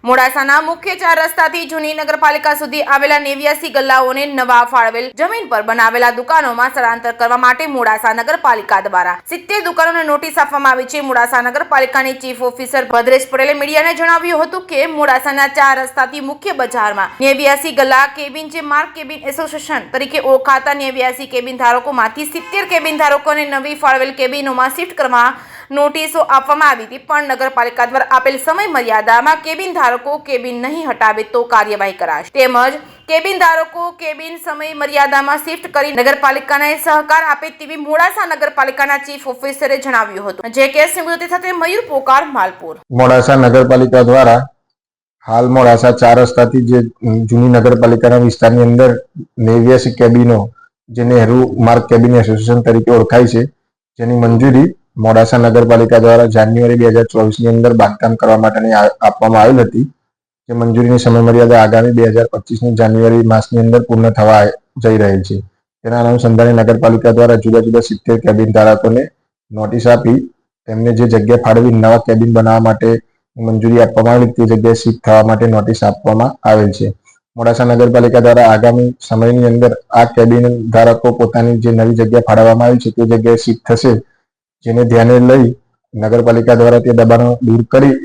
મોડાસાના મુખ્ય 4 રસ્તાથી જૂની નગરપાલિકા સુધી આવેલા 89 ગલ્લાઓને નવા ફાળવેલ જમીન પર બનાવેલા દુકાનોમાં સ્થળાંતર કરવા માટે મોડાસા નગરપાલિકા દ્વારા 70 દુકાનોને નોટિસ આપવામાં આવી છે। મોડાસા નગરપાલિકાની ચીફ ઓફિસર ભદ્રેશ પટેલે મીડિયાને જણાવ્યું હતું કે મોડાસાના 4 રસ્તાથી મુખ્ય બજારમાં 89 ગલ્લા કેબિન જે માર્ક કેબિન એસોસિએશન તરીકે ઓળખાતા 89 કેબિન ધારકોમાંથી 70 કેબિન ધારકોને નવી ફાળવેલ કેબિનોમાં શિફ્ટ કરવા નોટિસો આપવામાં આવી હતી, પણ નગરપાલિકા દ્વારા આપેલ સમય મર્યાદામાં કેબિન ધારકો કેબિન નહીં હટાવે તો કાર્યવાહી કરાશે। તેમજ કેબિન ધારકો કેબિન સમય મર્યાદામાં શિફ્ટ કરી નગરપાલિકાને સહકાર આપે તેવી મોડાસા નગરપાલિકાના ચીફ ઓફિસરે જણાવ્યું હતું। જે કેસ નિવૃત્તિ સાથે મયુર પોકાર માલપુર। મોડાસા નગરપાલિકા દ્વારા હાલ મોડાસા 4 રસ્તાથી જે જૂની નગરપાલિકાના વિસ્તારની અંદર 89 કેબિનો જે નહેરુ માર્ક કેબિન એસોસિએશન તરીકે ઓળખાય છે, જેની મંજૂરી મોડાસા નગરપાલિકા દ્વારા જાન્યુઆરી 2024 ની અંદર બાંધકામ કરવા માટેની આપવામાં આવેલ હતી। જે મંજૂરીની સમય મર્યાદા આગામી 2025 ની જાન્યુઆરી માસની અંદર પૂર્ણ થવા જઈ રહેલ છે। તેના અનુસંધાને નગરપાલિકા દ્વારા જુદા જુદા 70 કેબિન ધારકોને નોટિસ આપી તેમને જે જગ્યા ફાળવી નવા કેબિન બનાવવા માટે મંજૂરી આપવામાં આવેલી તે જગ્યાએ શિફ્ટ થવા માટે નોટિસ આપવામાં આવેલ છે। મોડાસા નગરપાલિકા દ્વારા આગામી સમયની અંદર આ કેબિન ધારકો પોતાની જે નવી જગ્યા ફાળવવામાં આવી છે તે જગ્યાએ શિફ્ટ થશે, જેને ધ્યાને લઈ નગરપાલિકા દ્વારા તે દબાણો દૂર કરી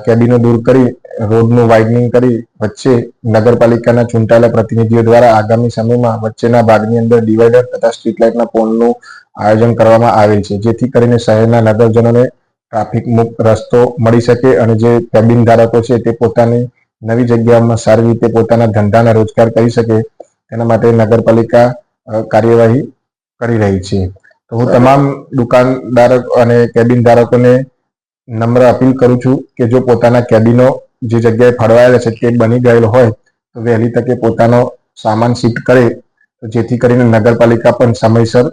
કેબિનો દૂર કરી રોડનું વાઇડનિંગ કરી વચ્ચે નગરપાલિકાના ચૂંટાયેલા પ્રતિનિધિઓ દ્વારા આગામી સમયમાં વચ્ચેના ભાગની અંદર ડિવાઈડર તથા સ્ટ્રીટ લાઇટના પોલનું આયોજન કરવામાં આવેલ છે, જેથી કરીને શહેરના નગરજનોને ટ્રાફિક મુક્ત રસ્તો મળી શકે અને જે કેબિન ધારકો છે તે પોતાની નવી જગ્યામાં સારી રીતે પોતાના ધંધાના રોજગાર કરી શકે તેના માટે નગરપાલિકા કાર્યવાહી કરી રહી છે। તો હું તમામ દુકાનદારો અને કેબિન ધારકોને નમ્ર અપીલ કરું છું કે જો પોતાના કેબિનો જે જગ્યાએ ફાળવાયેલા છે તે બની ગયેલ હોય તો વહેલી તકે પોતાનો સામાન શિફ્ટ કરે, જેથી કરીને નગરપાલિકા પણ સમયસર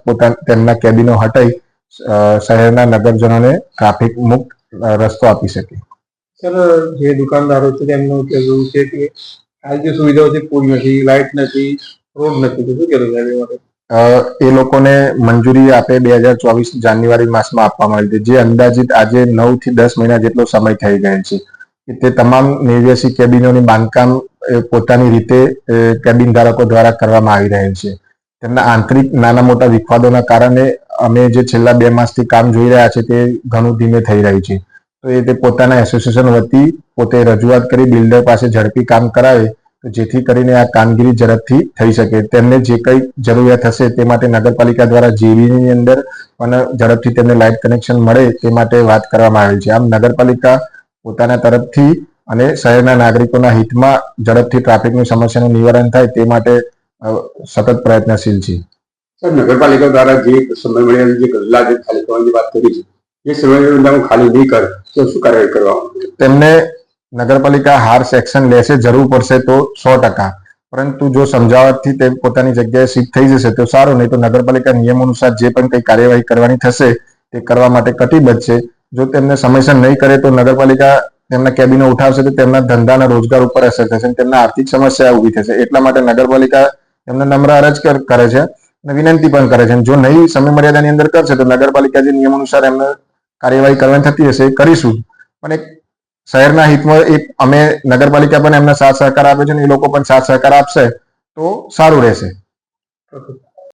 તેમના કેબિનો હટાવી શહેરના નગરજનોને ટ્રાફિક મુક્ત રસ્તો આપી શકે। સર, જે દુકાનદારો છે તેમનું કહેવું છે કે આ જે સુવિધાઓ છે પૂરી નથી, લાઇટ નથી, રોડ નથી, તો શું કહેવું છે માટે? એ લોકોને મંજૂરી આપે 2024 જાન્યુઆરી માસમાં આપવામાં આવી હતી, જે અંદાજિત આજે 9 થી 10 મહિના જેટલો સમય થઈ ગયેલ છે। તે તમામ 89 કેબિનોની બાંધકામ પોતાની રીતે કેબિન ધારકો દ્વારા કરવામાં આવી રહેલ છે। તેમના આંતરિક નાના મોટા વિવાદોના કારણે અમે જે છેલ્લા 2 માસથી કામ જોઈ રહ્યા છે તે ઘણું ધીમે થઈ રહ્યું છે, તો તે પોતાના એસોસિએશન વતી પોતે રજૂઆત કરી બિલ્ડર પાસે ઝડપી કામ કરાવે જેથી કરીને આ કામગીરી ઝડપથી થઈ શકે। તેમને જે કંઈ જરૂરિયાત હશે તે માટે નગરપાલિકા દ્વારા જીવીની અંદર પણ ઝડપથી તેમને લાઇટ કનેક્શન મળે તે માટે વાત કરવામાં આવેલ છે। આમ નગરપાલિકા પોતાના તરફથી અને શહેરના નાગરિકોના હિતમાં ઝડપથી ટ્રાફિકની સમસ્યાનું નિવારણ થાય તે માટે સતત પ્રયત્નશીલ છે। સર, નગરપાલિકા દ્વારા જે સમય મર્યાદા જે ગલ્લા જે ખાલી કરવાની વાત કરી છે, એ સમય મર્યાદામાં ખાલી નહીં કરે તો શું કાર્યવાહી કરવામાં? તેમને નગરપાલિકા હાર્શ એક્શન લેશે, જરૂર પડશે તો 100%, પરંતુ જો સમજાવટથી તે પોતાની જગ્યાએ શિફ્ટ થઈ જશે તો સારું, નહીં તો નગરપાલિકા નિયમ અનુસાર જે પણ કંઈ કાર્યવાહી કરવાની થશે તે કરવા માટે કટિબદ્ધ છે। જો તેમને સમયસર નહીં કરે તો નગરપાલિકા તેમના કેબિનો ઉઠાવશે તો તેમના ધંધાના રોજગાર ઉપર અસર થશે અને તેમના આર્થિક સમસ્યા ઊભી થશે। એટલા માટે નગરપાલિકા તેમને નમ્ર અરજ કરે છે અને વિનંતી પણ કરે છે। જો નહીં સમય મર્યાદાની અંદર કરશે તો નગરપાલિકા જે નિયમ અનુસાર એમને કાર્યવાહી કરવાની થતી હશે એ કરીશું, પણ એક શહેરના હિતમાં એક અમે નગરપાલિકા પણ એમને સાથ સહકાર આપે છે અને એ લોકો પણ સાથ સહકાર આપશે તો સારું રહેશે।